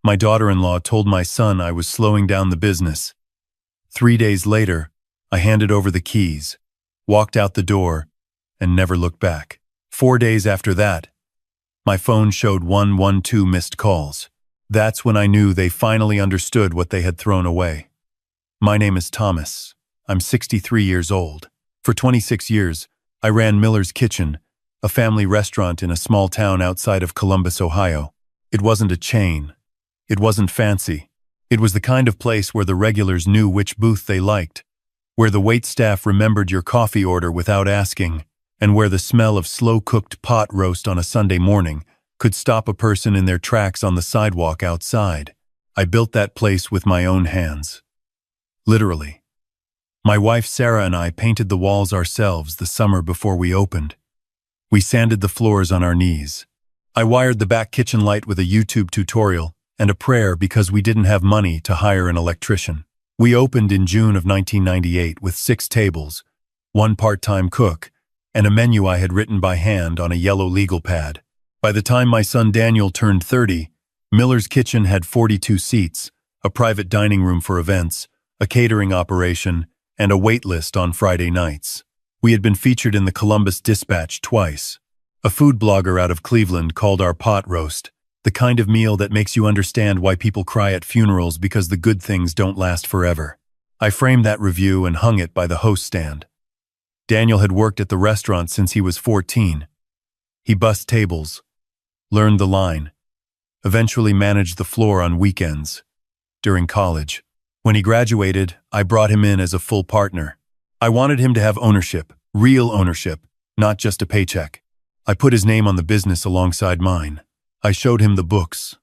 My daughter-in-law told my son I was slowing down the business. 3 days later, I handed over the keys, walked out the door, and never looked back. 4 days after that, my phone showed 112 missed calls. That's when I knew they finally understood what they had thrown away. My name is Thomas. I'm 63 years old. For 26 years, I ran Miller's Kitchen, a family restaurant in a small town outside of Columbus, Ohio. It wasn't a chain. It wasn't fancy. It was the kind of place where the regulars knew which booth they liked, where the waitstaff remembered your coffee order without asking, and where the smell of slow-cooked pot roast on a Sunday morning could stop a person in their tracks on the sidewalk outside. I built that place with my own hands. Literally. My wife Sarah and I painted the walls ourselves the summer before we opened. We sanded the floors on our knees. I wired the back kitchen light with a YouTube tutorial and a prayer because we didn't have money to hire an electrician. We opened in June of 1998 with 6 tables, 1 part-time cook, and a menu I had written by hand on a yellow legal pad. By the time my son Daniel turned 30, Miller's Kitchen had 42 seats, a private dining room for events, a catering operation, and a wait list on Friday nights. We had been featured in the Columbus Dispatch twice. A food blogger out of Cleveland called our pot roast the kind of meal that makes you understand why people cry at funerals because the good things don't last forever. I framed that review and hung it by the host stand. Daniel had worked at the restaurant since he was 14. He bussed tables, learned the line, eventually managed the floor on weekends, during college. When he graduated, I brought him in as a full partner. I wanted him to have ownership, real ownership, not just a paycheck. I put his name on the business alongside mine. I showed him the books,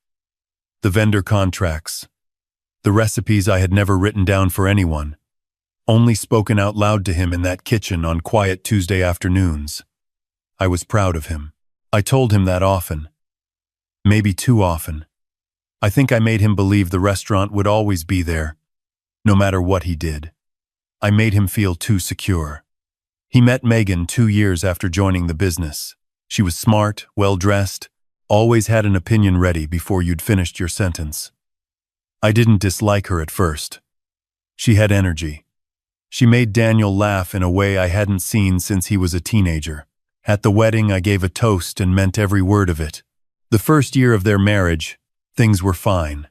the vendor contracts, the recipes I had never written down for anyone, only spoken out loud to him in that kitchen on quiet Tuesday afternoons. I was proud of him. I told him that often. Maybe too often. I think I made him believe the restaurant would always be there, no matter what he did. I made him feel too secure. He met Megan 2 years after joining the business. She was smart, well-dressed, always had an opinion ready before you'd finished your sentence. I didn't dislike her at first. She had energy. She made Daniel laugh in a way I hadn't seen since he was a teenager. At the wedding, I gave a toast and meant every word of it. The first year of their marriage, things were fine.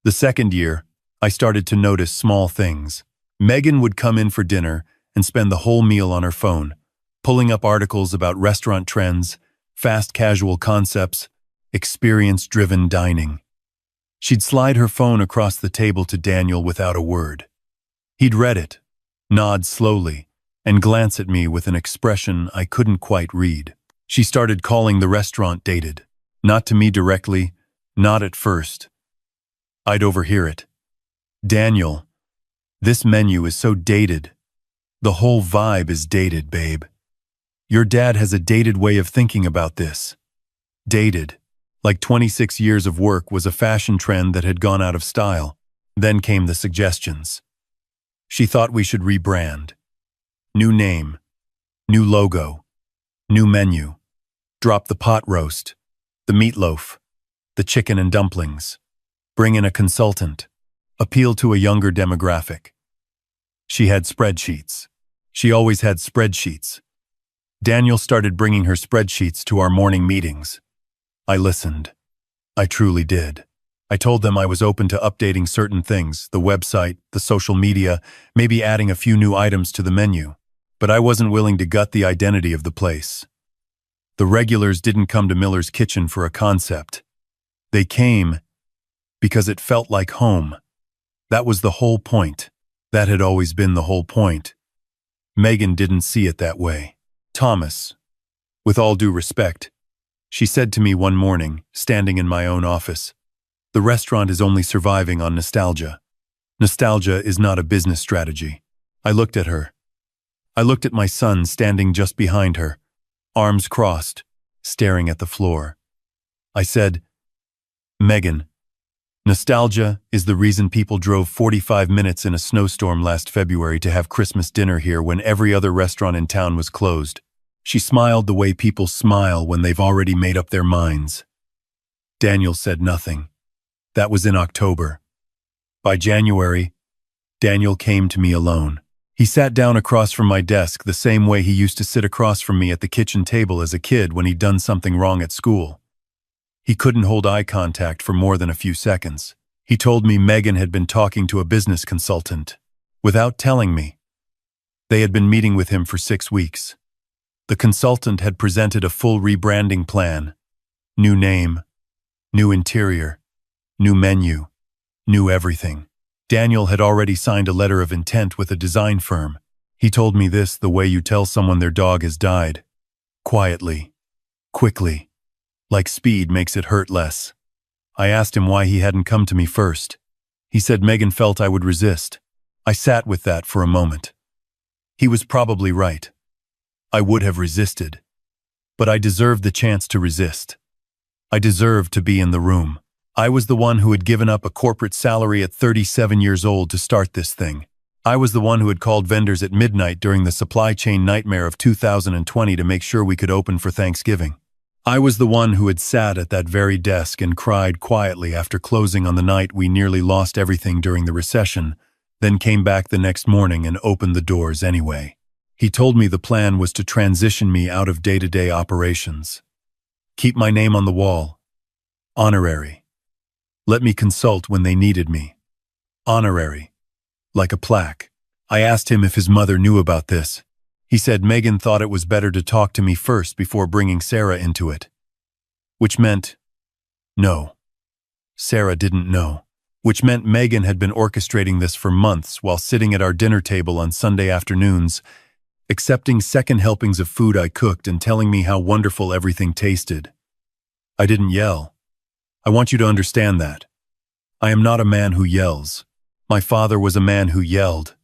The second year, I started to notice small things. Megan would come in for dinner and spend the whole meal on her phone, pulling up articles about restaurant trends, fast casual concepts, experience-driven dining. She'd slide her phone across the table to Daniel without a word. He'd read it, nod slowly, and glance at me with an expression I couldn't quite read. She started calling the restaurant dated. Not to me directly, not at first. I'd overhear it. Daniel, this menu is so dated. The whole vibe is dated, babe. Your dad has a dated way of thinking about this. Dated. Like 26 years of work was a fashion trend that had gone out of style. Then came the suggestions. She thought we should rebrand. New name. New logo. New menu. Drop the pot roast. The meatloaf. The chicken and dumplings. Bring in a consultant. Appeal to a younger demographic. She had spreadsheets. She always had spreadsheets. Daniel started bringing her spreadsheets to our morning meetings. I listened. I truly did. I told them I was open to updating certain things, the website, the social media, maybe adding a few new items to the menu. But I wasn't willing to gut the identity of the place. The regulars didn't come to Miller's Kitchen for a concept. They came because it felt like home. That was the whole point. That had always been the whole point. Megan didn't see it that way. Thomas, with all due respect, she said to me one morning, standing in my own office, the restaurant is only surviving on nostalgia. Nostalgia is not a business strategy. I looked at her. I looked at my son standing just behind her, arms crossed, staring at the floor. I said, Megan, nostalgia is the reason people drove 45 minutes in a snowstorm last February to have Christmas dinner here when every other restaurant in town was closed. She smiled the way people smile when they've already made up their minds. Daniel said nothing. That was in October. By January, Daniel came to me alone. He sat down across from my desk the same way he used to sit across from me at the kitchen table as a kid when he'd done something wrong at school. He couldn't hold eye contact for more than a few seconds. He told me Megan had been talking to a business consultant. Without telling me, they had been meeting with him for 6 weeks. The consultant had presented a full rebranding plan. New name, new interior, new menu, new everything. Daniel had already signed a letter of intent with a design firm. He told me this the way you tell someone their dog has died. Quietly, quickly, like speed makes it hurt less. I asked him why he hadn't come to me first. He said Megan felt I would resist. I sat with that for a moment. He was probably right. I would have resisted. But I deserved the chance to resist. I deserved to be in the room. I was the one who had given up a corporate salary at 37 years old to start this thing. I was the one who had called vendors at midnight during the supply chain nightmare of 2020 to make sure we could open for Thanksgiving. I was the one who had sat at that very desk and cried quietly after closing on the night we nearly lost everything during the recession, then came back the next morning and opened the doors anyway. He told me the plan was to transition me out of day-to-day operations. Keep my name on the wall. Honorary. Let me consult when they needed me. Honorary. Like a plaque. I asked him if his mother knew about this. He said Megan thought it was better to talk to me first before bringing Sarah into it. Which meant, no. Sarah didn't know. Which meant Megan had been orchestrating this for months while sitting at our dinner table on Sunday afternoons, accepting second helpings of food I cooked and telling me how wonderful everything tasted. I didn't yell. I want you to understand that. I am not a man who yells. My father was a man who yelled.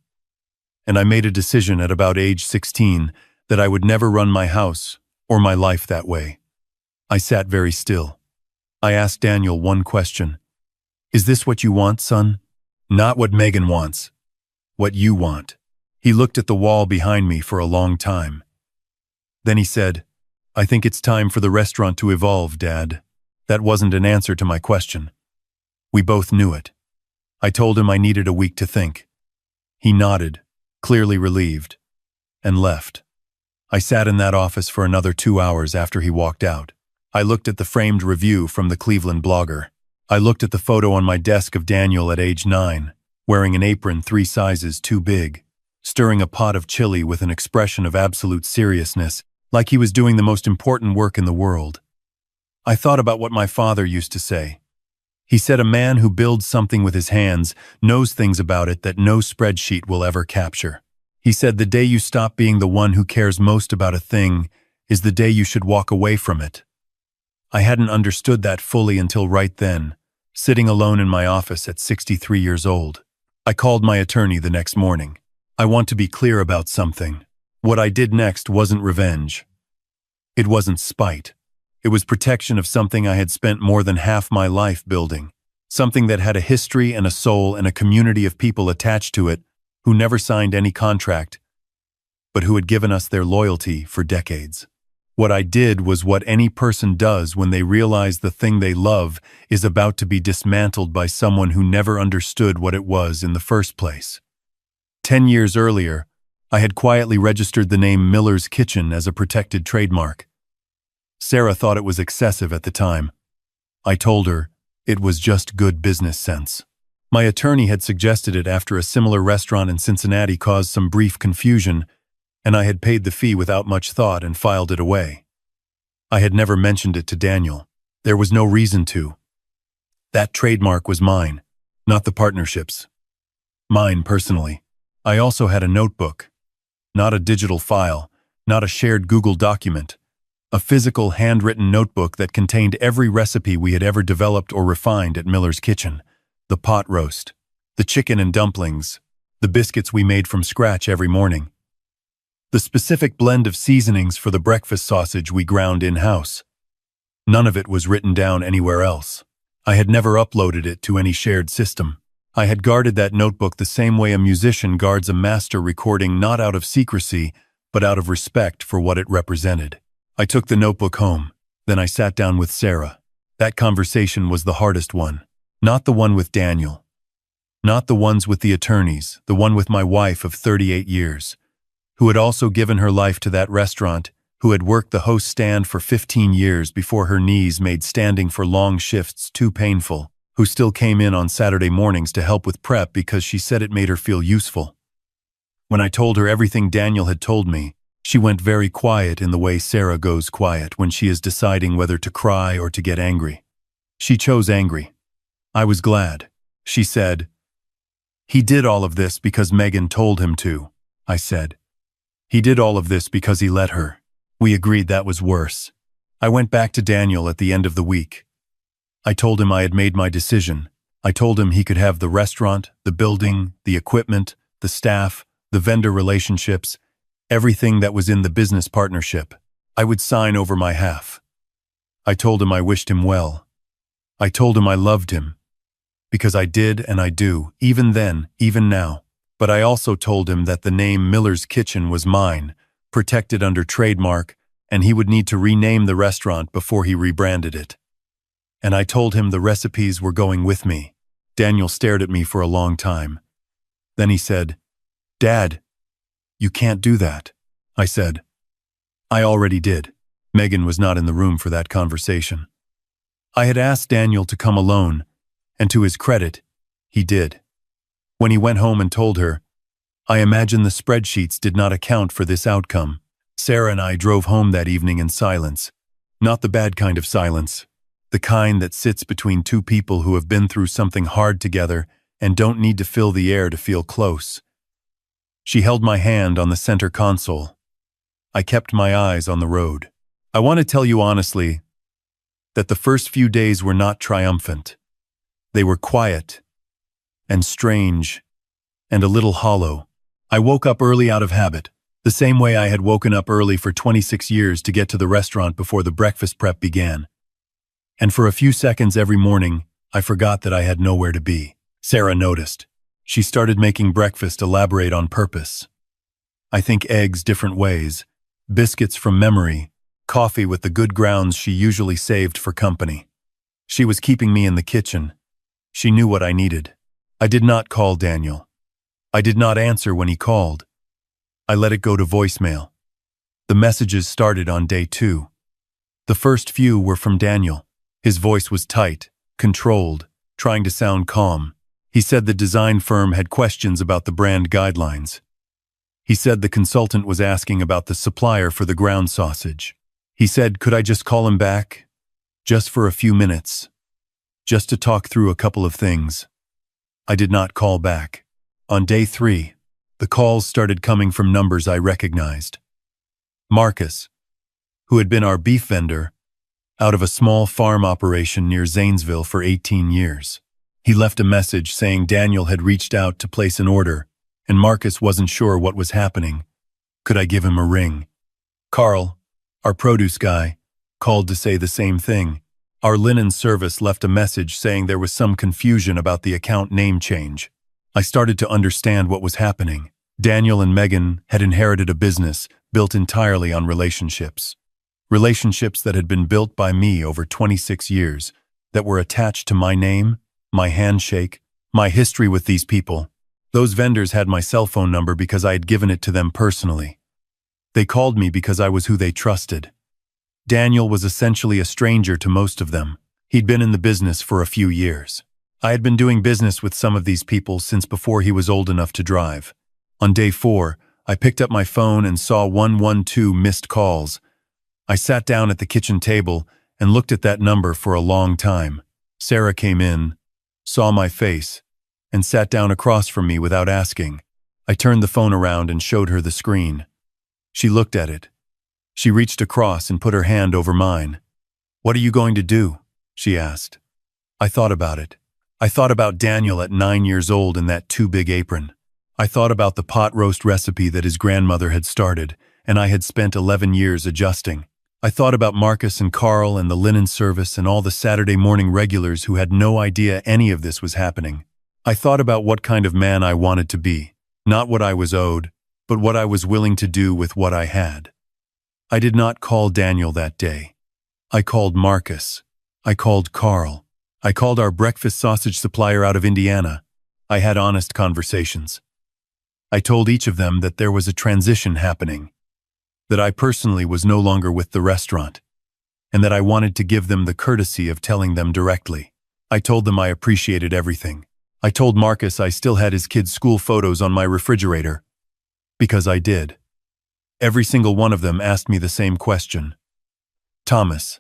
And I made a decision at about age 16 that I would never run my house or my life that way. I sat very still. I asked Daniel one question. Is this what you want, son? Not what Megan wants. What you want. He looked at the wall behind me for a long time. Then he said, I think it's time for the restaurant to evolve, Dad. That wasn't an answer to my question. We both knew it. I told him I needed a week to think. He nodded, clearly relieved, and left. I sat in that office for another 2 hours after he walked out. I looked at the framed review from the Cleveland Blogger. I looked at the photo on my desk of Daniel at age 9, wearing an apron 3 sizes too big, stirring a pot of chili with an expression of absolute seriousness, like he was doing the most important work in the world. I thought about what my father used to say. He said a man who builds something with his hands knows things about it that no spreadsheet will ever capture. He said the day you stop being the one who cares most about a thing is the day you should walk away from it. I hadn't understood that fully until right then, sitting alone in my office at 63 years old. I called my attorney the next morning. I want to be clear about something. What I did next wasn't revenge. It wasn't spite. It was protection of something I had spent more than half my life building. Something that had a history and a soul and a community of people attached to it who never signed any contract, but who had given us their loyalty for decades. What I did was what any person does when they realize the thing they love is about to be dismantled by someone who never understood what it was in the first place. 10 years earlier, I had quietly registered the name Miller's Kitchen as a protected trademark. Sarah thought it was excessive at the time. I told her it was just good business sense. My attorney had suggested it after a similar restaurant in Cincinnati caused some brief confusion, and I had paid the fee without much thought and filed it away. I had never mentioned it to Daniel. There was no reason to. That trademark was mine, not the partnership's. Mine personally. I also had a notebook, not a digital file, not a shared Google document, a physical handwritten notebook that contained every recipe we had ever developed or refined at Miller's Kitchen. The pot roast, the chicken and dumplings, the biscuits we made from scratch every morning, the specific blend of seasonings for the breakfast sausage we ground in-house. None of it was written down anywhere else. I had never uploaded it to any shared system. I had guarded that notebook the same way a musician guards a master recording, not out of secrecy, but out of respect for what it represented. I took the notebook home. Then I sat down with Sarah. That conversation was the hardest one. Not the one with Daniel. Not the ones with the attorneys, the one with my wife of 38 years, who had also given her life to that restaurant, who had worked the host stand for 15 years before her knees made standing for long shifts too painful, who still came in on Saturday mornings to help with prep because she said it made her feel useful. When I told her everything Daniel had told me, she went very quiet in the way Sarah goes quiet when she is deciding whether to cry or to get angry. She chose angry. I was glad. She said, "He did all of this because Megan told him to," I said. "He did all of this because he let her." We agreed that was worse. I went back to Daniel at the end of the week. I told him I had made my decision. I told him he could have the restaurant, the building, the equipment, the staff, the vendor relationships, everything that was in the business partnership. I would sign over my half. I told him I wished him well. I told him I loved him. Because I did and I do, even then, even now. But I also told him that the name Miller's Kitchen was mine, protected under trademark, and he would need to rename the restaurant before he rebranded it. And I told him the recipes were going with me. Daniel stared at me for a long time. Then he said, "Dad, you can't do that." I said, "I already did." Megan was not in the room for that conversation. I had asked Daniel to come alone, and to his credit, he did. When he went home and told her, I imagine the spreadsheets did not account for this outcome. Sarah and I drove home that evening in silence. Not the bad kind of silence. The kind that sits between two people who have been through something hard together and don't need to fill the air to feel close. She held my hand on the center console. I kept my eyes on the road. I want to tell you honestly that the first few days were not triumphant. They were quiet and strange and a little hollow. I woke up early out of habit, the same way I had woken up early for 26 years to get to the restaurant before the breakfast prep began. And for a few seconds every morning, I forgot that I had nowhere to be. Sarah noticed. She started making breakfast elaborate on purpose. I think eggs different ways, biscuits from memory, coffee with the good grounds she usually saved for company. She was keeping me in the kitchen. She knew what I needed. I did not call Daniel. I did not answer when he called. I let it go to voicemail. The messages started on day 2. The first few were from Daniel. His voice was tight, controlled, trying to sound calm. He said the design firm had questions about the brand guidelines. He said the consultant was asking about the supplier for the ground sausage. He said, could I just call him back? Just for a few minutes. Just to talk through a couple of things. I did not call back. On day 3, the calls started coming from numbers I recognized. Marcus, who had been our beef vendor, out of a small farm operation near Zanesville for 18 years. He left a message saying Daniel had reached out to place an order, and Marcus wasn't sure what was happening. Could I give him a ring? Carl, our produce guy, called to say the same thing. Our linen service left a message saying there was some confusion about the account name change. I started to understand what was happening. Daniel and Megan had inherited a business built entirely on relationships. Relationships that had been built by me over 26 years, that were attached to my name, my handshake, my history with these people. Those vendors had my cell phone number because I had given it to them personally. They called me because I was who they trusted. Daniel was essentially a stranger to most of them. He'd been in the business for a few years. I had been doing business with some of these people since before he was old enough to drive. On day 4, I picked up my phone and saw 112 missed calls. I sat down at the kitchen table and looked at that number for a long time. Sarah came in, saw my face, and sat down across from me without asking. I turned the phone around and showed her the screen. She looked at it. She reached across and put her hand over mine. "What are you going to do?" she asked. I thought about it. I thought about Daniel at 9 years old in that too big apron. I thought about the pot roast recipe that his grandmother had started, and I had spent 11 years adjusting. I thought about Marcus and Carl and the linen service and all the Saturday morning regulars who had no idea any of this was happening. I thought about what kind of man I wanted to be, not what I was owed, but what I was willing to do with what I had. I did not call Daniel that day. I called Marcus. I called Carl. I called our breakfast sausage supplier out of Indiana. I had honest conversations. I told each of them that there was a transition happening, that I personally was no longer with the restaurant, and that I wanted to give them the courtesy of telling them directly. I told them I appreciated everything. I told Marcus I still had his kids' school photos on my refrigerator, because I did. Every single one of them asked me the same question. Thomas,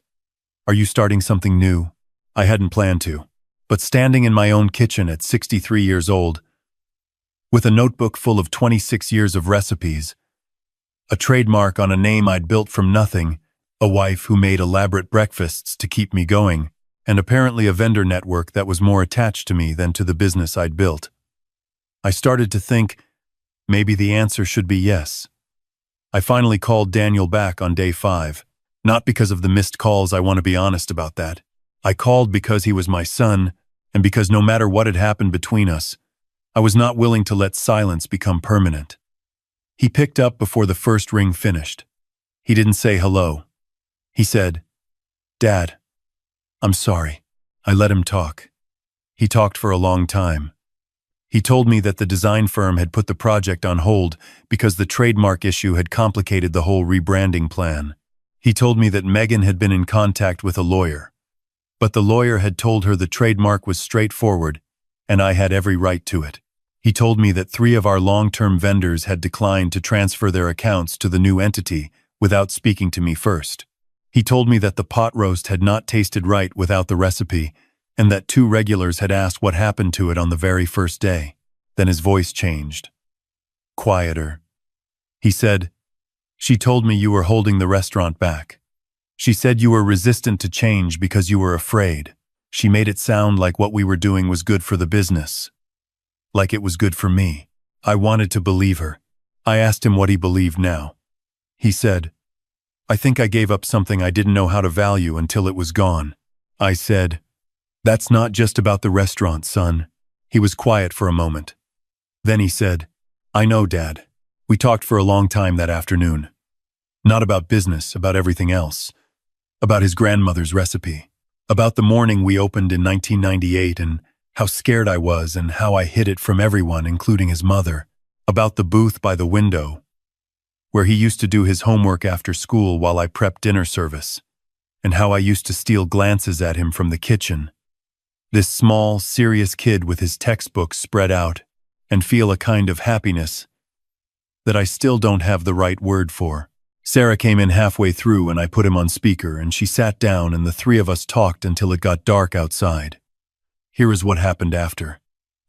are you starting something new? I hadn't planned to, but standing in my own kitchen at 63 years old, with a notebook full of 26 years of recipes, a trademark on a name I'd built from nothing, a wife who made elaborate breakfasts to keep me going, and apparently a vendor network that was more attached to me than to the business I'd built. I started to think maybe the answer should be yes. I finally called Daniel back on day 5. Not because of the missed calls, I want to be honest about that. I called because he was my son, and because no matter what had happened between us, I was not willing to let silence become permanent. He picked up before the first ring finished. He didn't say hello. He said, "Dad, I'm sorry." I let him talk. He talked for a long time. He told me that the design firm had put the project on hold because the trademark issue had complicated the whole rebranding plan. He told me that Megan had been in contact with a lawyer, but the lawyer had told her the trademark was straightforward and I had every right to it. He told me that 3 of our long-term vendors had declined to transfer their accounts to the new entity without speaking to me first. He told me that the pot roast had not tasted right without the recipe, and that 2 regulars had asked what happened to it on the very first day. Then his voice changed. Quieter. He said, "She told me you were holding the restaurant back. She said you were resistant to change because you were afraid. She made it sound like what we were doing was good for the business. Like it was good for me." I wanted to believe her. I asked him what he believed now. He said, "I think I gave up something I didn't know how to value until it was gone." I said, "That's not just about the restaurant, son." He was quiet for a moment. Then he said, "I know, Dad. We talked for a long time that afternoon. Not about business, about everything else. About his grandmother's recipe. About the morning we opened in 1998 and how scared I was and how I hid it from everyone, including his mother. About the booth by the window, where he used to do his homework after school while I prepped dinner service, and how I used to steal glances at him from the kitchen. This small, serious kid with his textbooks spread out, and feel a kind of happiness that I still don't have the right word for. Sarah came in halfway through and I put him on speaker and she sat down and the 3 of us talked until it got dark outside. Here is what happened after.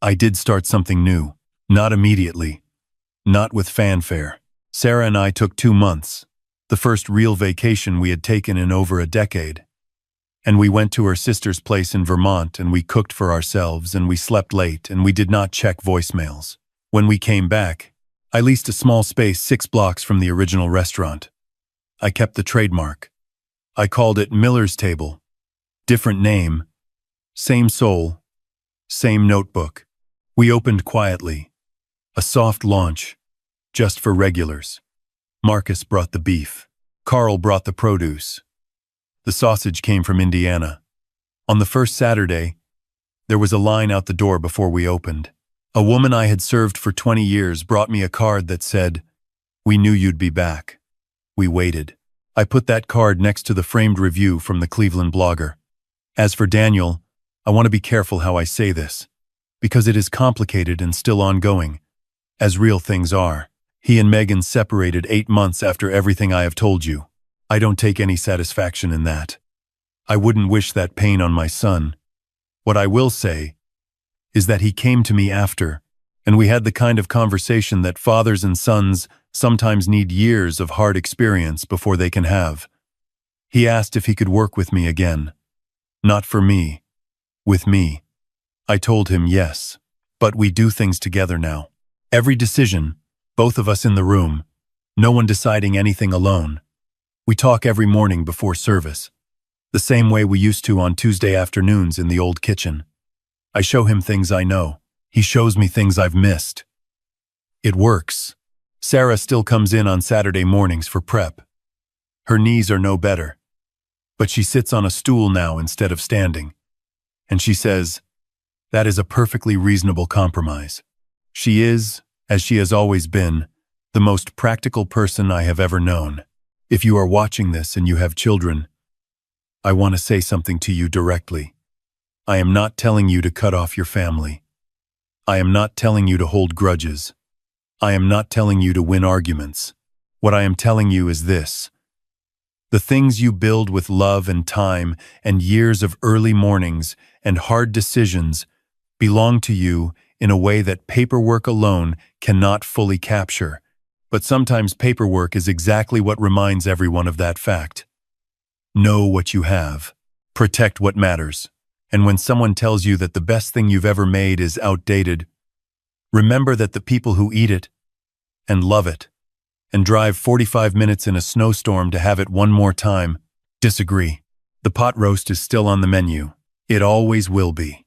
I did start something new. Not immediately. Not with fanfare. Sarah and I took 2 months, the first real vacation we had taken in over a decade. And we went to her sister's place in Vermont and we cooked for ourselves and we slept late and we did not check voicemails. When we came back, I leased a small space 6 blocks from the original restaurant. I kept the trademark. I called it Miller's Table. Different name. Same soul. Same notebook. We opened quietly. A soft launch. Just for regulars. Marcus brought the beef. Carl brought the produce. The sausage came from Indiana. On the first Saturday, there was a line out the door before we opened. A woman I had served for 20 years brought me a card that said, "We knew you'd be back." We waited. I put that card next to the framed review from the Cleveland blogger. As for Daniel, I want to be careful how I say this, because it is complicated and still ongoing, as real things are. He and Megan separated 8 months after everything I have told you. I don't take any satisfaction in that. I wouldn't wish that pain on my son. What I will say is that he came to me after, and we had the kind of conversation that fathers and sons sometimes need years of hard experience before they can have. He asked if he could work with me again. Not for me. With me. I told him yes. But we do things together now. Every decision, both of us in the room, no one deciding anything alone. We talk every morning before service, the same way we used to on Tuesday afternoons in the old kitchen. I show him things I know. He shows me things I've missed. It works. Sarah still comes in on Saturday mornings for prep. Her knees are no better, but she sits on a stool now instead of standing. And she says, that is a perfectly reasonable compromise. She is, as she has always been, the most practical person I have ever known. If you are watching this and you have children, I want to say something to you directly. I am not telling you to cut off your family. I am not telling you to hold grudges. I am not telling you to win arguments. What I am telling you is this. The things you build with love and time and years of early mornings and hard decisions belong to you in a way that paperwork alone cannot fully capture. But sometimes paperwork is exactly what reminds everyone of that fact. Know what you have. Protect what matters. And when someone tells you that the best thing you've ever made is outdated, remember that the people who eat it and love it and drive 45 minutes in a snowstorm to have it one more time disagree. The pot roast is still on the menu. It always will be.